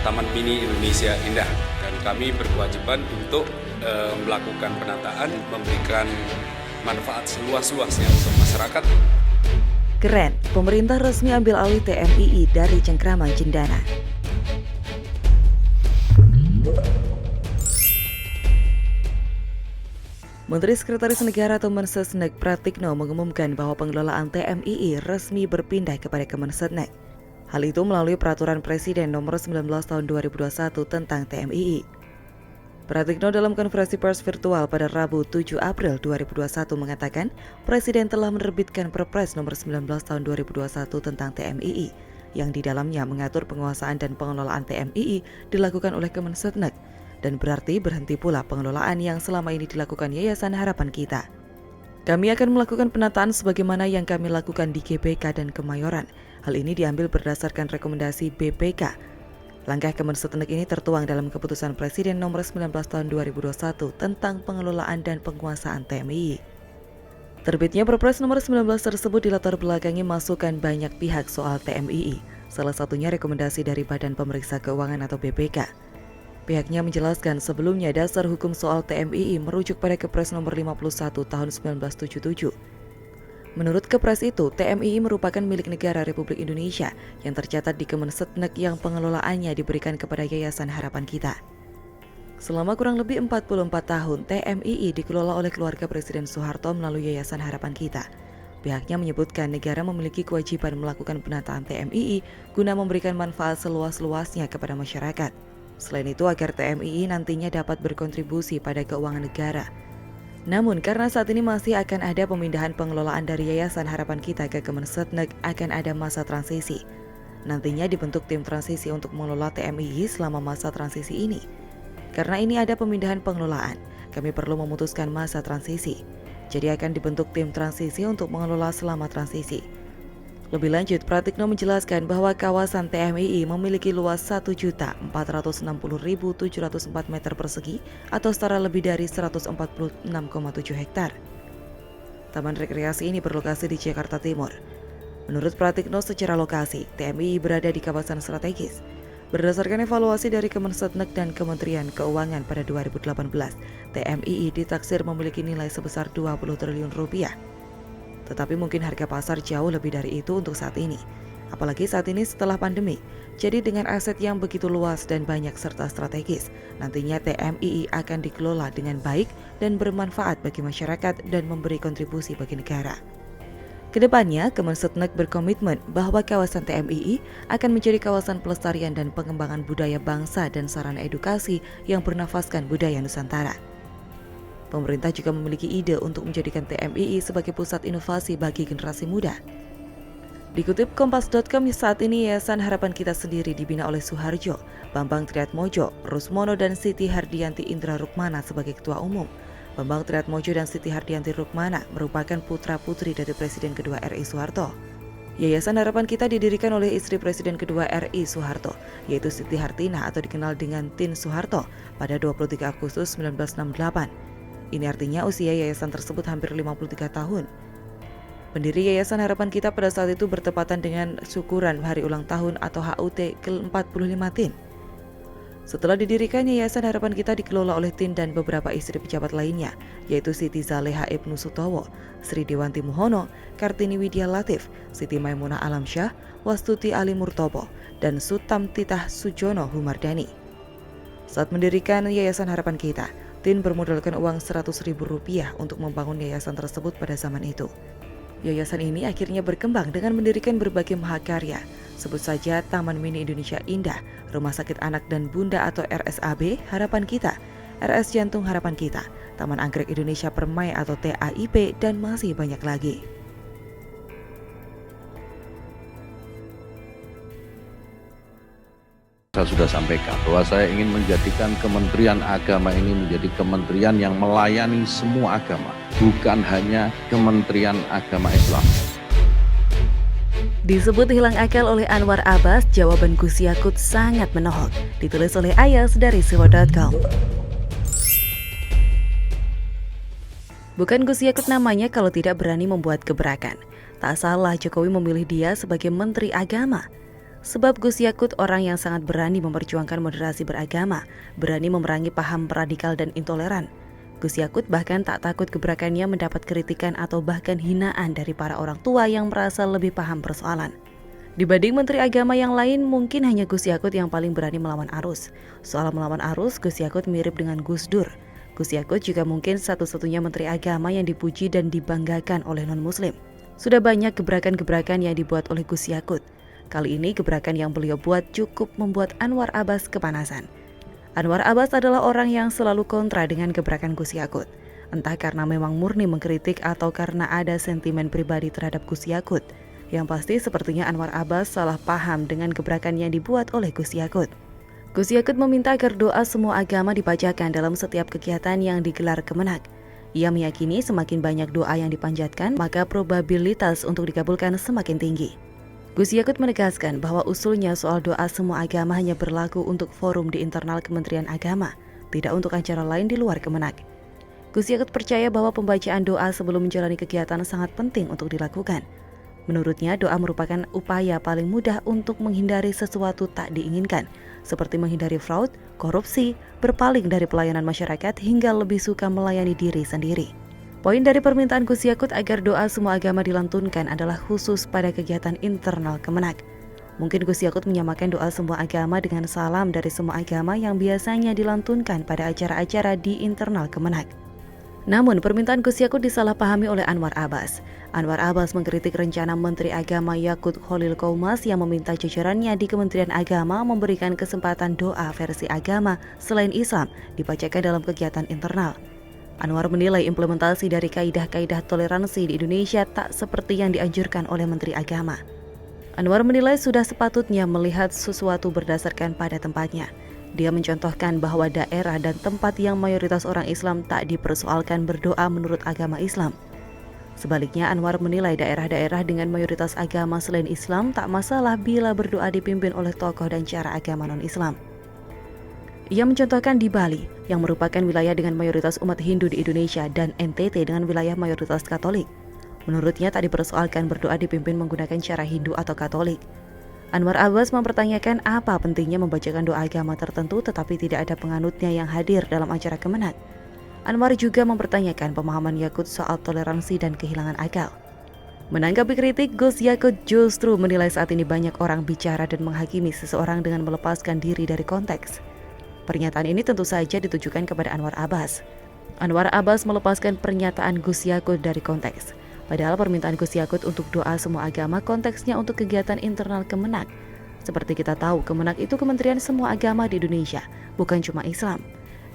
Taman Mini Indonesia Indah, dan kami berkewajiban untuk melakukan penataan, memberikan manfaat seluas-luasnya untuk masyarakat. Keren, pemerintah resmi ambil alih TMII dari cengkraman Cendana. Menteri Sekretaris Negara atau Mensesnek Pratikno mengumumkan bahwa pengelolaan TMII resmi berpindah kepada Kemensetnek. Hal itu melalui Peraturan Presiden Nomor 19 Tahun 2021 tentang TMII. Pratikno dalam konferensi pers virtual pada Rabu 7 April 2021 mengatakan Presiden telah menerbitkan Perpres Nomor 19 Tahun 2021 tentang TMII yang di dalamnya mengatur penguasaan dan pengelolaan TMII dilakukan oleh Kemensetnek dan berarti berhenti pula pengelolaan yang selama ini dilakukan Yayasan Harapan Kita. Kami akan melakukan penataan sebagaimana yang kami lakukan di GBK dan Kemayoran. Hal ini diambil berdasarkan rekomendasi BPK. Langkah Kemensetnek ini tertuang dalam keputusan Presiden Nomor 19 Tahun 2021 tentang pengelolaan dan penguasaan TMII. Terbitnya Perpres Nomor 19 tersebut dilatar belakangi masukan banyak pihak soal TMII, salah satunya rekomendasi dari Badan Pemeriksa Keuangan atau BPK. Pihaknya menjelaskan sebelumnya dasar hukum soal TMII merujuk pada Kepres Nomor 51 Tahun 1977. Menurut Kepres itu, TMII merupakan milik negara Republik Indonesia yang tercatat di Kemensetnek yang pengelolaannya diberikan kepada Yayasan Harapan Kita. Selama kurang lebih 44 tahun, TMII dikelola oleh keluarga Presiden Soeharto melalui Yayasan Harapan Kita. Pihaknya menyebutkan negara memiliki kewajiban melakukan penataan TMII guna memberikan manfaat seluas-luasnya kepada masyarakat. Selain itu, agar TMII nantinya dapat berkontribusi pada keuangan negara. Namun, karena saat ini masih akan ada pemindahan pengelolaan dari Yayasan Harapan Kita ke Kemensetnek, akan ada masa transisi. Nantinya dibentuk tim transisi untuk mengelola TMII selama masa transisi ini. Karena ini ada pemindahan pengelolaan, kami perlu memutuskan masa transisi. Jadi akan dibentuk tim transisi untuk mengelola selama transisi. Lebih lanjut, Pratikno menjelaskan bahwa kawasan TMII memiliki luas 1.460.704 meter persegi atau setara lebih dari 146,7 hektar. Taman rekreasi ini berlokasi di Jakarta Timur. Menurut Pratikno, secara lokasi, TMII berada di kawasan strategis. Berdasarkan evaluasi dari Kemensetnek dan Kementerian Keuangan pada 2018, TMII ditaksir memiliki nilai sebesar 20 triliun rupiah. Tetapi mungkin harga pasar jauh lebih dari itu untuk saat ini. Apalagi saat ini setelah pandemi. Jadi dengan aset yang begitu luas dan banyak serta strategis, nantinya TMII akan dikelola dengan baik dan bermanfaat bagi masyarakat dan memberi kontribusi bagi negara. Kedepannya, Kemensetnek berkomitmen bahwa kawasan TMII akan menjadi kawasan pelestarian dan pengembangan budaya bangsa dan sarana edukasi yang bernafaskan budaya Nusantara. Pemerintah juga memiliki ide untuk menjadikan TMII sebagai pusat inovasi bagi generasi muda. Dikutip Kompas.com, saat ini Yayasan Harapan Kita sendiri dibina oleh Suharjo, Bambang Triatmojo, Rusmono dan Siti Hardianti Indra Rukmana sebagai ketua umum. Bambang Triatmojo dan Siti Hardianti Rukmana merupakan putra-putri dari Presiden kedua RI Soeharto. Yayasan Harapan Kita didirikan oleh istri Presiden kedua RI Soeharto, yaitu Siti Hartina atau dikenal dengan Tin Soeharto pada 23 Agustus 1968. Ini artinya usia yayasan tersebut hampir 53 tahun. Pendiri Yayasan Harapan Kita pada saat itu bertepatan dengan syukuran hari ulang tahun atau HUT ke-45 Tin. Setelah didirikan, Yayasan Harapan Kita dikelola oleh Tin dan beberapa istri pejabat lainnya, yaitu Siti Zaleha Ibnu Sutowo, Sri Dewanti Muhono, Kartini Widya Latif, Siti Maimunah Alamsyah, Wastuti Ali Murtopo, dan Sutam Titah Sujono Humardani. Saat mendirikan Yayasan Harapan Kita, Tin bermodalkan uang Rp100.000 untuk membangun yayasan tersebut pada zaman itu. Yayasan ini akhirnya berkembang dengan mendirikan berbagai mahakarya. Sebut saja Taman Mini Indonesia Indah, Rumah Sakit Anak dan Bunda atau RSAB Harapan Kita, RS Jantung Harapan Kita, Taman Anggrek Indonesia Permai atau TAIP, dan masih banyak lagi. Saya sudah sampaikan bahwa saya ingin menjadikan Kementerian Agama ini menjadi kementerian yang melayani semua agama, bukan hanya Kementerian Agama Islam. Disebut hilang akal oleh Anwar Abbas, jawaban Gus Yakut sangat menohok. Ditulis oleh Ayas dari siwo.com. Bukan Gus Yakut namanya kalau tidak berani membuat gebrakan. Tak salah Jokowi memilih dia sebagai Menteri Agama. Sebab Gus Yakut orang yang sangat berani memperjuangkan moderasi beragama, berani memerangi paham radikal dan intoleran. Gus Yakut bahkan tak takut gebrakannya mendapat kritikan atau bahkan hinaan dari para orang tua yang merasa lebih paham persoalan. Dibanding menteri agama yang lain, mungkin hanya Gus Yakut yang paling berani melawan arus. Soal melawan arus, Gus Yakut mirip dengan Gus Dur. Gus Yakut juga mungkin satu-satunya menteri agama yang dipuji dan dibanggakan oleh non-muslim. Sudah banyak gebrakan-gebrakan yang dibuat oleh Gus Yakut. Kali ini gebrakan yang beliau buat cukup membuat Anwar Abbas kepanasan. Anwar Abbas adalah orang yang selalu kontra dengan gebrakan Gus Yakut. Entah karena memang murni mengkritik atau karena ada sentimen pribadi terhadap Gus Yakut. Yang pasti sepertinya Anwar Abbas salah paham dengan gebrakan yang dibuat oleh Gus Yakut. Gus Yakut meminta agar doa semua agama dibacakan dalam setiap kegiatan yang digelar Kemenak. Ia meyakini semakin banyak doa yang dipanjatkan, maka probabilitas untuk dikabulkan semakin tinggi. Gus Yakut menegaskan bahwa usulnya soal doa semua agama hanya berlaku untuk forum di internal Kementerian Agama, tidak untuk acara lain di luar Kemenak. Gus Yakut percaya bahwa pembacaan doa sebelum menjalani kegiatan sangat penting untuk dilakukan. Menurutnya, doa merupakan upaya paling mudah untuk menghindari sesuatu tak diinginkan, seperti menghindari fraud, korupsi, berpaling dari pelayanan masyarakat, hingga lebih suka melayani diri sendiri. Poin dari permintaan Gus Yakut agar doa semua agama dilantunkan adalah khusus pada kegiatan internal Kemenak. Mungkin Gus Yakut menyamakan doa semua agama dengan salam dari semua agama yang biasanya dilantunkan pada acara-acara di internal Kemenak. Namun permintaan Gus Yakut disalahpahami oleh Anwar Abbas. Anwar Abbas mengkritik rencana Menteri Agama Yakut Khalil Qaumas yang meminta jajarannya di Kementerian Agama memberikan kesempatan doa versi agama selain Islam dibacakan dalam kegiatan internal. Anwar menilai implementasi dari kaidah-kaidah toleransi di Indonesia tak seperti yang dianjurkan oleh Menteri Agama. Anwar menilai sudah sepatutnya melihat sesuatu berdasarkan pada tempatnya. Dia mencontohkan bahwa daerah dan tempat yang mayoritas orang Islam tak dipersoalkan berdoa menurut agama Islam. Sebaliknya, Anwar menilai daerah-daerah dengan mayoritas agama selain Islam tak masalah bila berdoa dipimpin oleh tokoh dan cara agama non-Islam. Ia mencontohkan di Bali, yang merupakan wilayah dengan mayoritas umat Hindu di Indonesia, dan NTT dengan wilayah mayoritas Katolik. Menurutnya tak dipersoalkan berdoa dipimpin menggunakan cara Hindu atau Katolik. Anwar Abbas mempertanyakan apa pentingnya membacakan doa agama tertentu tetapi tidak ada penganutnya yang hadir dalam acara Kemenak. Anwar juga mempertanyakan pemahaman Yakut soal toleransi dan kehilangan akal. Menanggapi kritik, Gus Yakut justru menilai saat ini banyak orang bicara dan menghakimi seseorang dengan melepaskan diri dari konteks. Pernyataan ini tentu saja ditujukan kepada Anwar Abbas. Anwar Abbas melepaskan pernyataan Gus Yakut dari konteks. Padahal permintaan Gus Yakut untuk doa semua agama konteksnya untuk kegiatan internal Kemenak. Seperti kita tahu, Kemenak itu kementerian semua agama di Indonesia, bukan cuma Islam.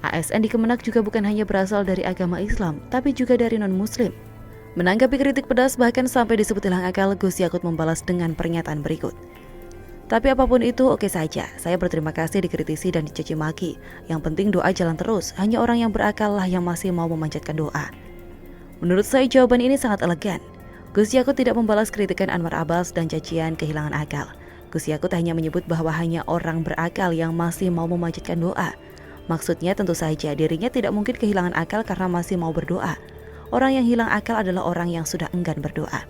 ASN di Kemenak juga bukan hanya berasal dari agama Islam, tapi juga dari non-muslim. Menanggapi kritik pedas bahkan sampai disebut hilang akal, Gus Yakut membalas dengan pernyataan berikut. Tapi apapun itu oke saja, saya berterima kasih dikritisi dan dicaci maki. Yang penting doa jalan terus, hanya orang yang berakal lah yang masih mau memanjatkan doa. Menurut saya jawaban ini sangat elegan. Gus Yakut tidak membalas kritikan Anwar Abbas dan cacian kehilangan akal. Gus Yakut hanya menyebut bahwa hanya orang berakal yang masih mau memanjatkan doa. Maksudnya tentu saja dirinya tidak mungkin kehilangan akal karena masih mau berdoa. Orang yang hilang akal adalah orang yang sudah enggan berdoa.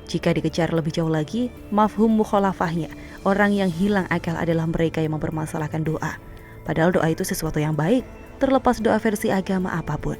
Jika dikejar lebih jauh lagi, mafhum mukhalafahnya, orang yang hilang akal adalah mereka yang mempermasalahkan doa. Padahal doa itu sesuatu yang baik, terlepas doa versi agama apapun.